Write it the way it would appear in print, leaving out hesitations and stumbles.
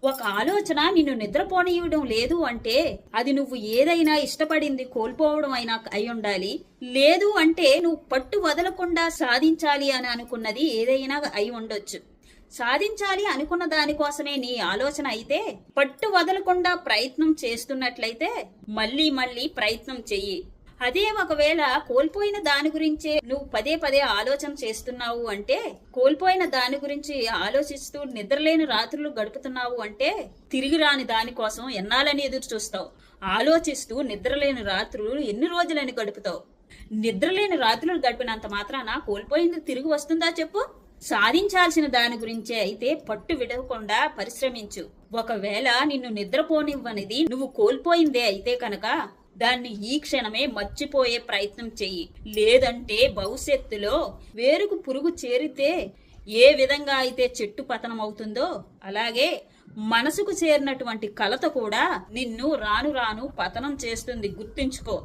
ఒక ఆలోచన నిన్ను నిద్రపోనివ్వడం లేదు అంటే అది నువ్వు ఏదైనా ఇష్టపడింది కోల్పోవడం అయినా అయి ఉండాలి. లేదు అంటే నువ్వు పట్టు వదలకుండా సాధించాలి అని అనుకున్నది ఏదైనా అయి ఉండొచ్చు. సాధించాలి అనుకున్న దానికోసమే నీ ఆలోచన అయితే పట్టు వదలకుండా ప్రయత్నం చేస్తున్నట్లయితే మళ్ళీ మళ్ళీ ప్రయత్నం చెయ్యి. అదే ఒకవేళ కోల్పోయిన దాని గురించే నువ్వు పదే పదే ఆలోచన చేస్తున్నావు అంటే, కోల్పోయిన దాని గురించి ఆలోచిస్తూ నిద్రలేని రాత్రులు గడుపుతున్నావు అంటే తిరిగి రాని దానికోసం ఎన్నాలని ఎదురు చూస్తావు? ఆలోచిస్తూ నిద్రలేని రాత్రులు ఎన్ని రోజులని గడుపుతావు? నిద్రలేని రాత్రులు గడిపినంత మాత్రాన కోల్పోయింది తిరిగి వస్తుందా చెప్పు? సాధించాల్సిన దాని గురించే అయితే పట్టు విడవకుండా పరిశ్రమించు. ఒకవేళ నిన్ను నిద్రపోనివ్వనిది నువ్వు కోల్పోయిందే అయితే కనుక దాన్ని ఈ క్షణమే మర్చిపోయే ప్రయత్నం చెయ్యి. లేదంటే భవిష్యత్తులో వేరుకు పురుగు చేరితే ఏ విధంగా అయితే చెట్టు పతనం అవుతుందో అలాగే మనసుకు చేరినటువంటి కలత కూడా నిన్ను రాను రాను పతనం చేస్తుంది. గుర్తుంచుకో.